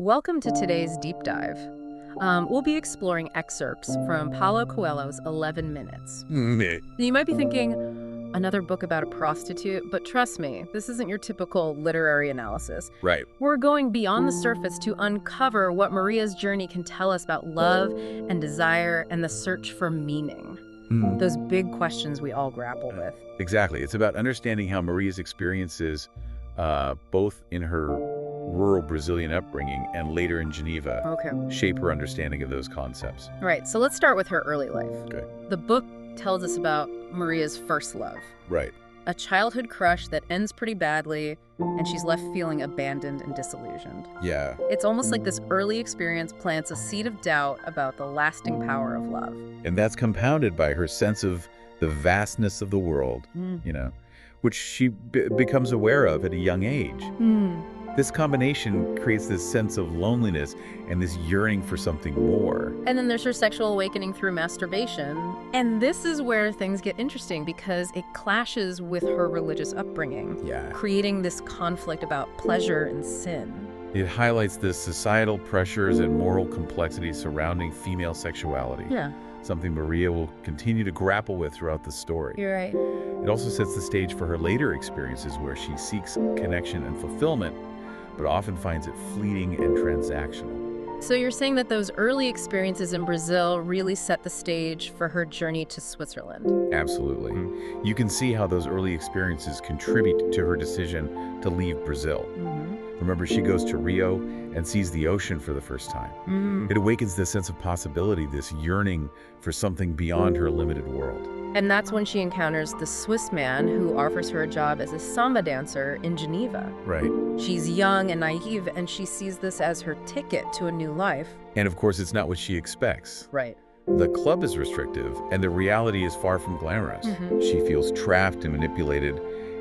Welcome to today's deep dive. We'll be exploring excerpts from Paulo Coelho's 11 Minutes. Meh. You might be thinking, another book about a prostitute, but trust me, this isn't your typical literary analysis. Right. We're going beyond the surface to uncover what Maria's journey can tell us about love and desire and the search for meaning. Those big questions we all grapple with. Exactly. It's about understanding how Maria's experiences, both in her rural Brazilian upbringing and later in Geneva, shape her understanding of those concepts. Right, so let's start with her early life. Okay. The book tells us about Maria's first love. Right. A childhood crush that ends pretty badly, and she's left feeling abandoned and disillusioned. Yeah. It's almost like this early experience plants a seed of doubt about the lasting power of love. And that's compounded by her sense of the vastness of the world, which she becomes aware of at a young age. This combination creates this sense of loneliness and this yearning for something more. And then there's her sexual awakening through masturbation. And this is where things get interesting because it clashes with her religious upbringing, creating this conflict about pleasure and sin. It highlights the societal pressures and moral complexities surrounding female sexuality. Something Maria will continue to grapple with throughout the story. You're right. It also sets the stage for her later experiences where she seeks connection and fulfillment, but often finds it fleeting and transactional. So you're saying that those early experiences in Brazil really set the stage for her journey to Switzerland? Absolutely. You can see how those early experiences contribute to her decision to leave Brazil. Remember, she goes to Rio and sees the ocean for the first time. It awakens this sense of possibility, this yearning for something beyond her limited world. And that's when she encounters the Swiss man who offers her a job as a samba dancer in Geneva. Right. She's young and naive, and she sees this as her ticket to a new life. And of course, it's not what she expects. Right. The club is restrictive, and the reality is far from glamorous. She feels trapped and manipulated,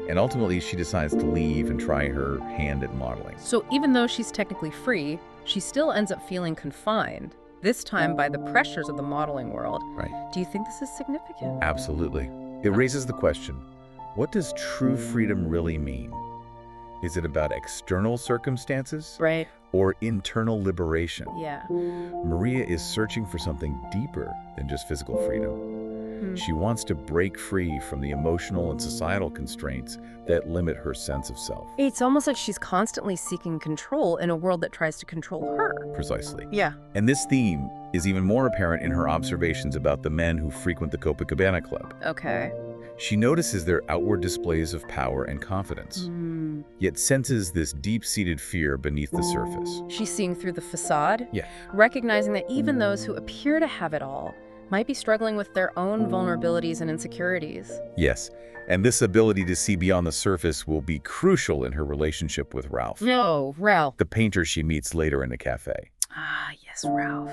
and ultimately she decides to leave and try her hand at modeling. So even though she's technically free, she still ends up feeling confined, this time by the pressures of the modeling world. Right. Do you think this is significant? Absolutely. It raises the question, what does true freedom really mean? Is it about external circumstances? Right. Or internal liberation? Yeah. Maria is searching for something deeper than just physical freedom. She wants to break free from the emotional and societal constraints that limit her sense of self. It's almost like she's constantly seeking control in a world that tries to control her. Precisely. Yeah. And this theme is even more apparent in her observations about the men who frequent the Copacabana Club. Okay. She notices their outward displays of power and confidence, yet senses this deep-seated fear beneath the surface. She's seeing through the facade, Yeah. recognizing that even those who appear to have it all might be struggling with their own vulnerabilities and insecurities. Yes, and this ability to see beyond the surface will be crucial in her relationship with Ralph, No, Ralph. the painter she meets later in the cafe. Ah, yes, Ralph.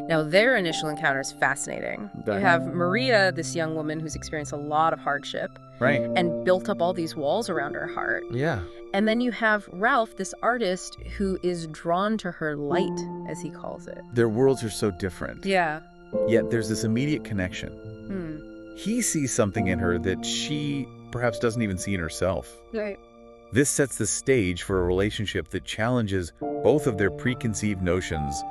Now, their initial encounter is fascinating. You have Maria, this young woman who's experienced a lot of hardship Right. and built up all these walls around her heart. Yeah. And then you have Ralph, this artist who is drawn to her light, as he calls it. Their worlds are so different. Yeah. Yet there's this immediate connection. He sees something in her that she perhaps doesn't even see in herself. Right. This sets the stage for a relationship that challenges both of their preconceived notions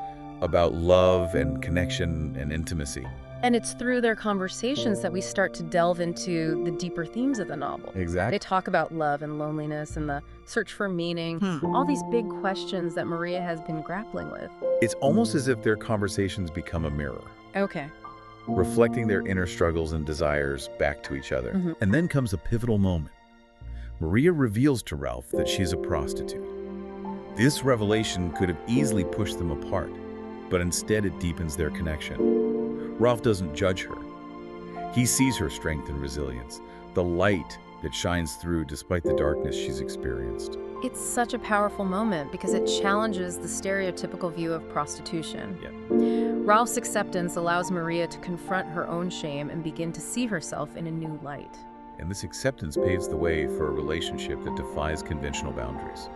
about love and connection and intimacy. And it's through their conversations that we start to delve into the deeper themes of the novel. Exactly. They talk about love and loneliness and the search for meaning, all these big questions that Maria has been grappling with. It's almost as if their conversations become a mirror, Okay. reflecting their inner struggles and desires back to each other. And then comes a pivotal moment. Maria reveals to Ralph that she's a prostitute. This revelation could have easily pushed them apart, but instead it deepens their connection. Ralph doesn't judge her. He sees her strength and resilience, the light that shines through despite the darkness she's experienced. It's such a powerful moment because it challenges the stereotypical view of prostitution. Ralph's acceptance allows Maria to confront her own shame and begin to see herself in a new light. And this acceptance paves the way for a relationship that defies conventional boundaries.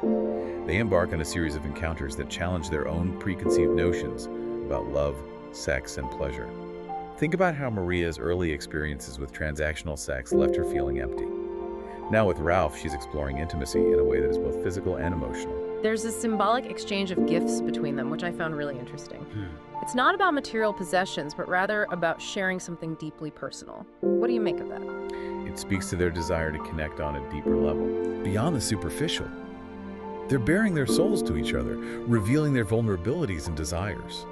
They embark on a series of encounters that challenge their own preconceived notions about love, sex, and pleasure. Think about how Maria's early experiences with transactional sex left her feeling empty. Now with Ralph, she's exploring intimacy in a way that is both physical and emotional. There's a symbolic exchange of gifts between them, which I found really interesting. It's not about material possessions, but rather about sharing something deeply personal. What do you make of that? It speaks to their desire to connect on a deeper level, beyond the superficial. They're baring their souls to each other, revealing their vulnerabilities and desires.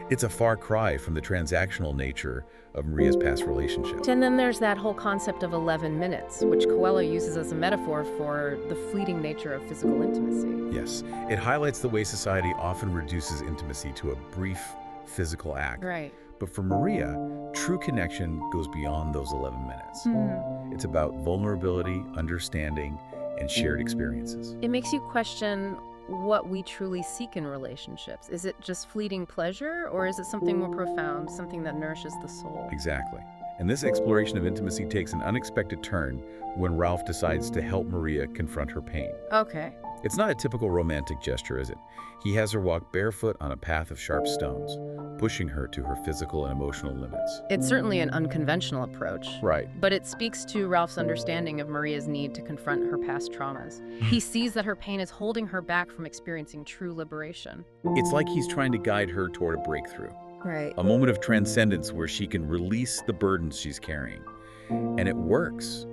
It's a far cry from the transactional nature of Maria's past relationship. And then there's that whole concept of 11 minutes, which Coelho uses as a metaphor for the fleeting nature of physical intimacy. Yes, it highlights the way society often reduces intimacy to a brief physical act. Right. But for Maria, true connection goes beyond those 11 minutes. It's about vulnerability, understanding, and shared experiences. It makes you question what we truly seek in relationships. Is it just fleeting pleasure, or is it something more profound, something that nourishes the soul? Exactly. And this exploration of intimacy takes an unexpected turn when Ralph decides to help Maria confront her pain. Okay. It's not a typical romantic gesture, is it? He has her walk barefoot on a path of sharp stones, pushing her to her physical and emotional limits. It's certainly an unconventional approach. Right. But it speaks to Ralph's understanding of Maria's need to confront her past traumas. He sees that her pain is holding her back from experiencing true liberation. It's like he's trying to guide her toward a breakthrough. Right. A moment of transcendence where she can release the burdens she's carrying. And it works.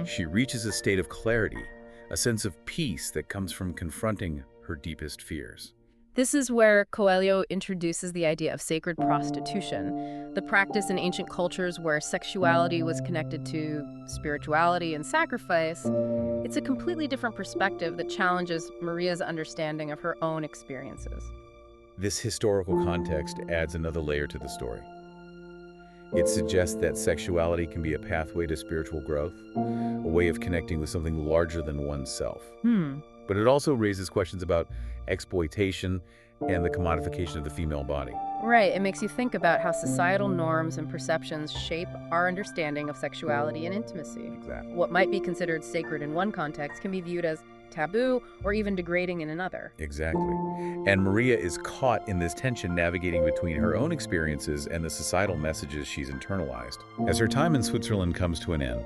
She reaches a state of clarity, a sense of peace that comes from confronting her deepest fears. This is where Coelho introduces the idea of sacred prostitution, the practice in ancient cultures where sexuality was connected to spirituality and sacrifice. It's a completely different perspective that challenges Maria's understanding of her own experiences. This historical context adds another layer to the story. It suggests that sexuality can be a pathway to spiritual growth, a way of connecting with something larger than oneself. But it also raises questions about exploitation and the commodification of the female body. Right, it makes you think about how societal norms and perceptions shape our understanding of sexuality and intimacy. Exactly. What might be considered sacred in one context can be viewed as taboo or even degrading in another. Exactly. And Maria is caught in this tension, navigating between her own experiences and the societal messages she's internalized. As her time in Switzerland comes to an end,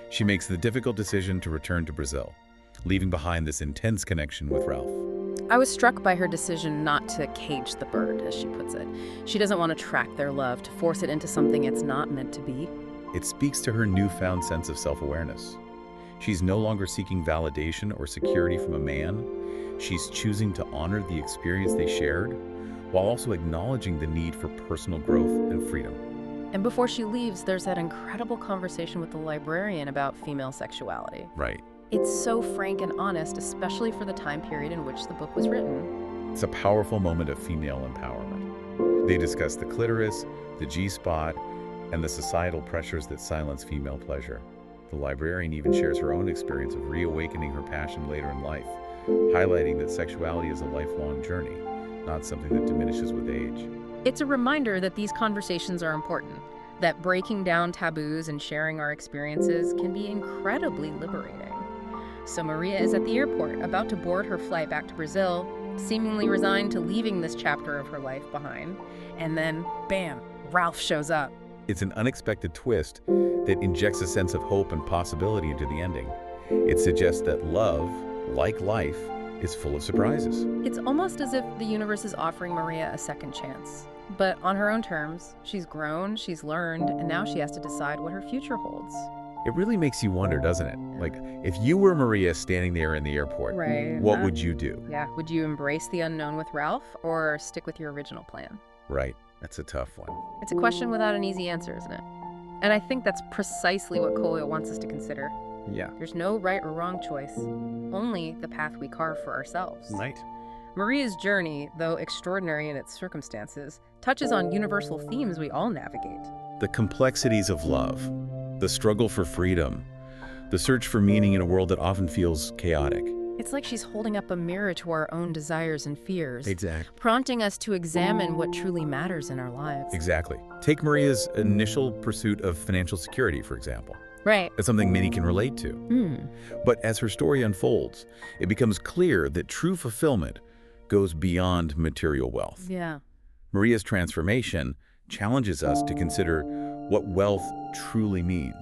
she makes the difficult decision to return to Brazil, leaving behind this intense connection with Ralph. I was struck by her decision not to cage the bird, as she puts it. She doesn't want to track their love, to force it into something it's not meant to be. It speaks to her newfound sense of self-awareness. She's no longer seeking validation or security from a man. She's choosing to honor the experience they shared, while also acknowledging the need for personal growth and freedom. And before she leaves, there's that incredible conversation with the librarian about female sexuality. Right. It's so frank and honest, especially for the time period in which the book was written. It's a powerful moment of female empowerment. They discuss the clitoris, the G-spot, and the societal pressures that silence female pleasure. The librarian even shares her own experience of reawakening her passion later in life, highlighting that sexuality is a lifelong journey, not something that diminishes with age. It's a reminder that these conversations are important, that breaking down taboos and sharing our experiences can be incredibly liberating. So Maria is at the airport, about to board her flight back to Brazil, seemingly resigned to leaving this chapter of her life behind. And then, bam, Ralph shows up. It's an unexpected twist that injects a sense of hope and possibility into the ending. It suggests that love, like life, is full of surprises. It's almost as if the universe is offering Maria a second chance. But on her own terms. She's grown, she's learned, and now she has to decide what her future holds. It really makes you wonder, doesn't it? Like, if you were Maria standing there in the airport, right. What would you do? Yeah, would you embrace the unknown with Ralph or stick with your original plan? Right, that's a tough one. It's a question without an easy answer, isn't it? And I think that's precisely what Coelho wants us to consider. Yeah. There's no right or wrong choice, only the path we carve for ourselves. Right. Maria's journey, though extraordinary in its circumstances, touches on universal themes we all navigate. The complexities of love, the struggle for freedom, the search for meaning in a world that often feels chaotic. It's like she's holding up a mirror to our own desires and fears. Exactly. Prompting us to examine what truly matters in our lives. Exactly. Take Maria's initial pursuit of financial security, for example. Right. That's something many can relate to. But as her story unfolds, it becomes clear that true fulfillment goes beyond material wealth. Yeah. Maria's transformation challenges us to consider what wealth truly means.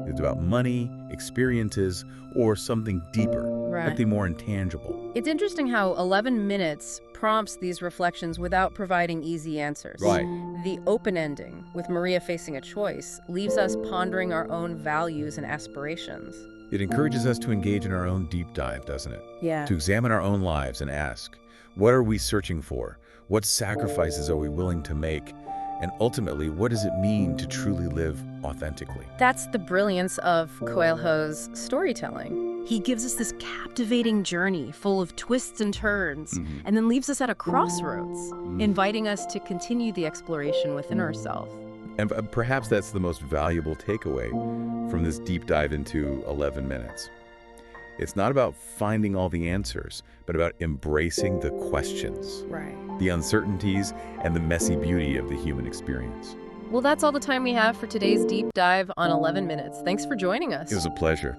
It's about money, experiences, or something deeper, something more intangible. It's interesting how 11 minutes prompts these reflections without providing easy answers. Right. The open ending, with Maria facing a choice, leaves us pondering our own values and aspirations. It encourages us to engage in our own deep dive, doesn't it? Yeah. To examine our own lives and ask, what are we searching for? What sacrifices are we willing to make? And ultimately, what does it mean to truly live authentically? That's the brilliance of Coelho's storytelling. He gives us this captivating journey full of twists and turns, and then leaves us at a crossroads, inviting us to continue the exploration within ourselves. And perhaps that's the most valuable takeaway from this deep dive into 11 minutes. It's not about finding all the answers, but about embracing the questions, the uncertainties, and the messy beauty of the human experience. Well, that's all the time we have for today's deep dive on 11 minutes. Thanks for joining us. It was a pleasure.